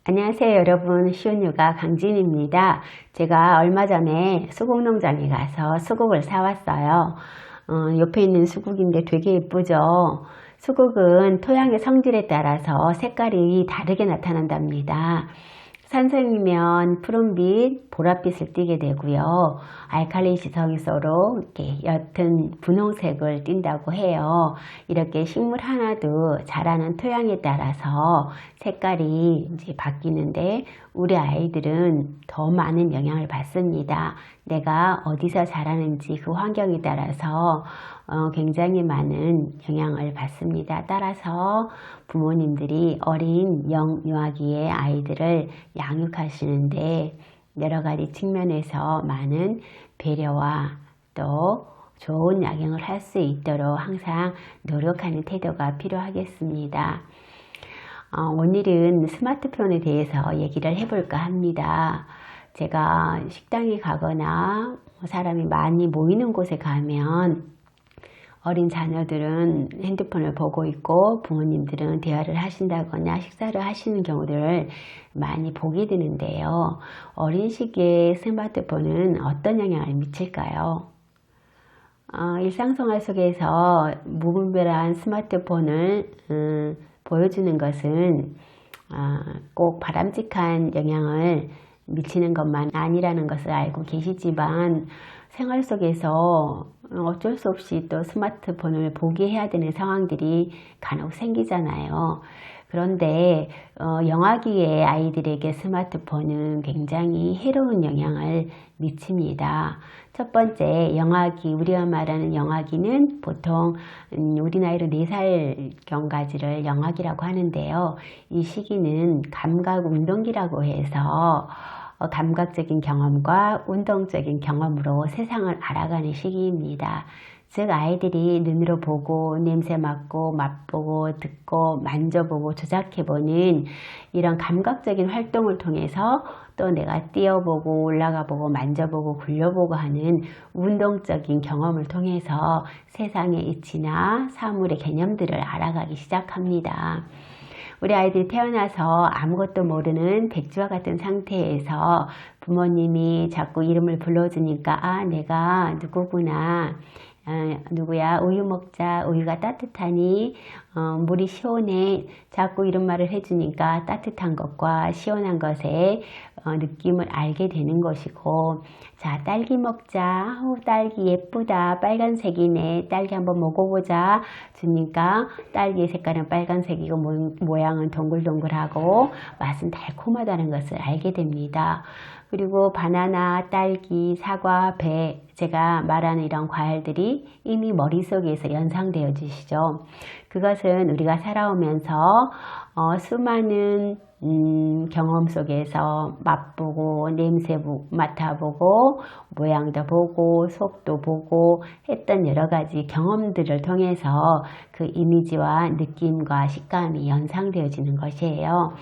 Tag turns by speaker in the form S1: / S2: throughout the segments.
S1: 안녕하세요 여러분, 쉬운 육아 강진입니다. 제가 얼마 전에 수국농장에 가서 수국을 사왔어요. 옆에 있는 수국인데 되게 예쁘죠. 수국은 토양의 성질에 따라서 색깔이 다르게 나타난답니다. 산성이면 푸른빛, 보랏빛을 띠게 되고요. 알칼리 지성일수록 이렇게 옅은 분홍색을 띈다고 해요. 이렇게 식물 하나도 자라는 토양에 따라서 색깔이 이제 바뀌는데 우리 아이들은 더 많은 영향을 받습니다. 내가 어디서 자라는지 그 환경에 따라서 굉장히 많은 영향을 받습니다. 따라서 부모님들이 어린 영유아기의 아이들을 양육하시는데 여러 가지 측면에서 많은 배려와 또 좋은 양육을 할 수 있도록 항상 노력하는 태도가 필요하겠습니다. 오늘은 스마트폰에 대해서 얘기를 해볼까 합니다. 제가 식당에 가거나 사람이 많이 모이는 곳에 가면 어린 자녀들은 핸드폰을 보고 있고 부모님들은 대화를 하신다거나 식사를 하시는 경우들을 많이 보게 되는데요. 어린 시기에 스마트폰은 어떤 영향을 미칠까요? 일상생활 속에서 무분별한 스마트폰을 보여주는 것은 꼭 바람직한 영향을 미치는 것만 아니라는 것을 알고 계시지만 생활 속에서 어쩔 수 없이 또 스마트폰을 보게 해야 되는 상황들이 간혹 생기잖아요. 그런데 영아기의 아이들에게 스마트폰은 굉장히 해로운 영향을 미칩니다. 첫 번째, 영아기, 우리가 말하는 영아기는 보통 우리 나이로 4살경까지를 영아기라고 하는데요. 이 시기는 감각 운동기라고 해서 감각적인 경험과 운동적인 경험으로 세상을 알아가는 시기입니다. 즉 아이들이 눈으로 보고 냄새 맡고 맛보고 듣고 만져보고 조작해보는 이런 감각적인 활동을 통해서 또 내가 뛰어보고 올라가보고 만져보고 굴려보고 하는 운동적인 경험을 통해서 세상의 이치나 사물의 개념들을 알아가기 시작합니다. 우리 아이들이 태어나서 아무것도 모르는 백지와 같은 상태에서 부모님이 자꾸 이름을 불러주니까 내가 누구구나, 누구야, 우유 먹자, 우유가 따뜻하니, 물이 시원해, 자꾸 이런 말을 해주니까 따뜻한 것과 시원한 것의 느낌을 알게 되는 것이고, 자, 딸기 먹자, 딸기 예쁘다, 빨간색이네, 딸기 한번 먹어보자 주니까 딸기의 색깔은 빨간색이고 모양은 동글동글하고 맛은 달콤하다는 것을 알게 됩니다. 그리고 바나나, 딸기, 사과, 배, 제가 말하는 이런 과일들이 이미 머릿속에서 연상되어 지시죠. 그것은 우리가 살아오면서 수많은 경험 속에서 맛보고 냄새 맡아보고 모양도 보고 속도 보고 했던 여러 가지 경험들을 통해서 그 이미지와 느낌과 식감이 연상되어지는 것이에요.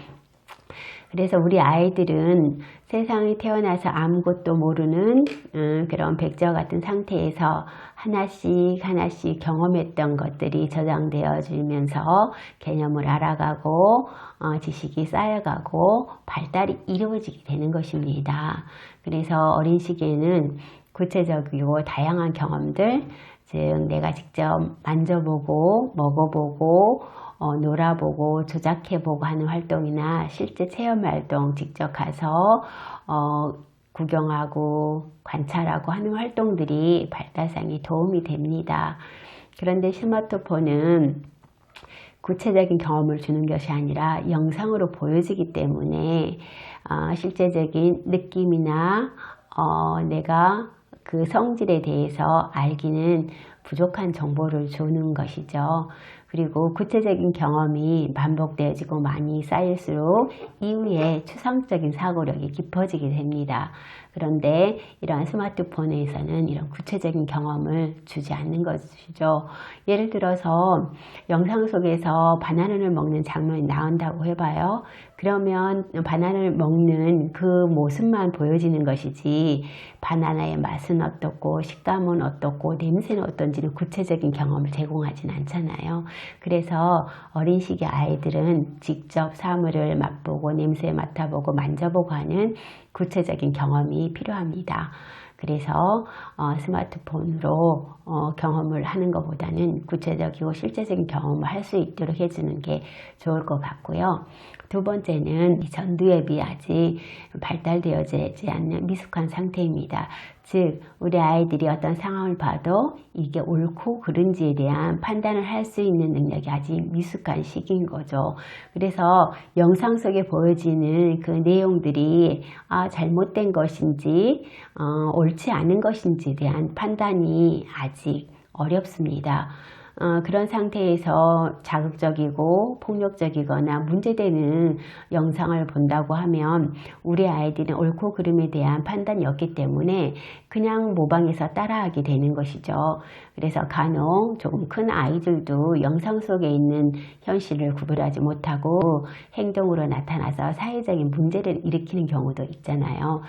S1: 그래서 우리 아이들은 세상에 태어나서 아무것도 모르는 그런 백지와 같은 상태에서 하나씩 경험했던 것들이 저장되어지면서 개념을 알아가고 지식이 쌓여가고 발달이 이루어지게 되는 것입니다. 그래서 어린 시기에는 구체적이고 다양한 경험들, 즉 내가 직접 만져보고 먹어보고 놀아보고 조작해보고 하는 활동이나 실제 체험활동 직접 가서 구경하고 관찰하고 하는 활동들이 발달상에 도움이 됩니다. 그런데 스마트폰은 구체적인 경험을 주는 것이 아니라 영상으로 보여지기 때문에 실제적인 느낌이나 내가 그 성질에 대해서 알기는 부족한 정보를 주는 것이죠. 그리고 구체적인 경험이 반복되어지고 많이 쌓일수록 이후에 추상적인 사고력이 깊어지게 됩니다. 그런데 이러한 스마트폰에서는 이런 구체적인 경험을 주지 않는 것이죠. 예를 들어서 영상 속에서 바나나를 먹는 장면이 나온다고 해봐요. 그러면 바나나를 먹는 그 모습만 보여지는 것이지 바나나의 맛은 어떻고 식감은 어떻고 냄새는 어떤지는 구체적인 경험을 제공하진 않잖아요. 그래서 어린 시기 아이들은 직접 사물을 맛보고 냄새 맡아보고 만져보고 하는 구체적인 경험이 필요합니다. 그래서 스마트폰으로 경험을 하는 것보다는 구체적이고 실제적인 경험을 할 수 있도록 해주는 게 좋을 것 같고요. 두 번째는 이 전두엽이 아직 발달되어지지 않는 미숙한 상태입니다. 즉 우리 아이들이 어떤 상황을 봐도 이게 옳고 그른지에 대한 판단을 할 수 있는 능력이 아직 미숙한 시기인 거죠. 그래서 영상 속에 보여지는 그 내용들이 잘못된 것인지 옳지 않은 것인지에 대한 판단이 아직 어렵습니다. 그런 상태에서 자극적이고 폭력적이거나 문제되는 영상을 본다고 하면 우리 아이들은 옳고 그름에 대한 판단이 없기 때문에 그냥 모방해서 따라하게 되는 것이죠. 그래서 간혹 조금 큰 아이들도 영상 속에 있는 현실을 구별하지 못하고 행동으로 나타나서 사회적인 문제를 일으키는 경우도 있잖아요.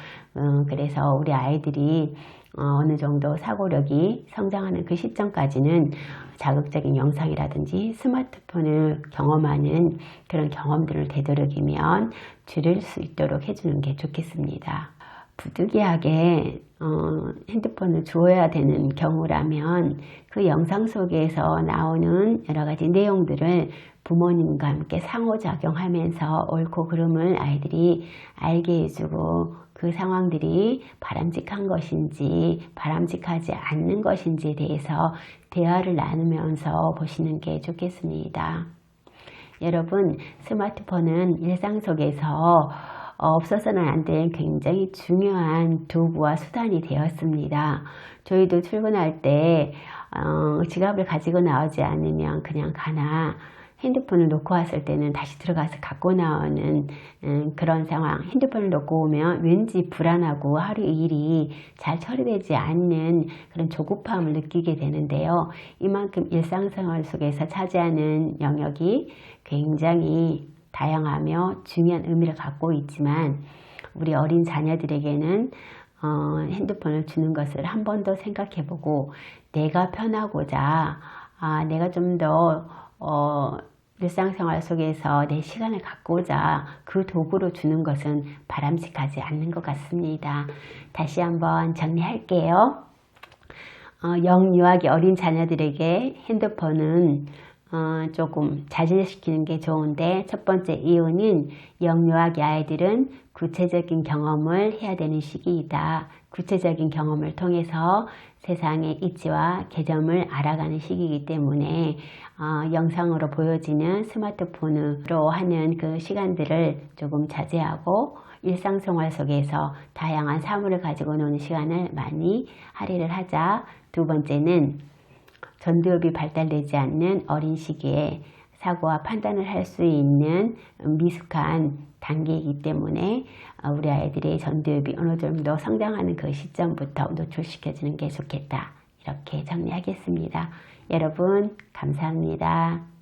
S1: 그래서 우리 아이들이 어느 정도 사고력이 성장하는 그 시점까지는 자극적인 영상이라든지 스마트폰을 경험하는 그런 경험들을 되도록이면 줄일 수 있도록 해주는 게 좋겠습니다. 부득이하게 핸드폰을 주어야 되는 경우라면 그 영상 속에서 나오는 여러 가지 내용들을 부모님과 함께 상호작용하면서 옳고 그름을 아이들이 알게 해주고 그 상황들이 바람직한 것인지 바람직하지 않는 것인지에 대해서 대화를 나누면서 보시는 게 좋겠습니다. 여러분, 스마트폰은 일상 속에서 없어서는 안 될 굉장히 중요한 도구와 수단이 되었습니다. 저희도 출근할 때 지갑을 가지고 나오지 않으면 그냥 가나 핸드폰을 놓고 왔을 때는 다시 들어가서 갖고 나오는 그런 상황. 핸드폰을 놓고 오면 왠지 불안하고 하루 일이 잘 처리되지 않는 그런 조급함을 느끼게 되는데요. 이만큼 일상생활 속에서 차지하는 영역이 굉장히 다양하며 중요한 의미를 갖고 있지만 우리 어린 자녀들에게는 핸드폰을 주는 것을 한 번 더 생각해보고 내가 편하고자 내가 좀 더 일상생활 속에서 내 시간을 갖고자 그 도구로 주는 것은 바람직하지 않는 것 같습니다. 다시 한번 정리할게요. 영유아기 어린 자녀들에게 핸드폰은 조금 자제시키는 게 좋은데 첫 번째 이유는 영유아기 아이들은 구체적인 경험을 해야 되는 시기이다. 구체적인 경험을 통해서 세상의 이치와 개념을 알아가는 시기이기 때문에 영상으로 보여지는 스마트폰으로 하는 그 시간들을 조금 자제하고 일상생활 속에서 다양한 사물을 가지고 노는 시간을 많이 할애를 하자. 두 번째는 전두엽이 발달되지 않는 어린 시기에 사고와 판단을 할 수 있는 미숙한 단계이기 때문에 우리 아이들의 전두엽이 어느 정도 성장하는 그 시점부터 노출시켜주는 게 좋겠다. 이렇게 정리하겠습니다. 여러분 감사합니다.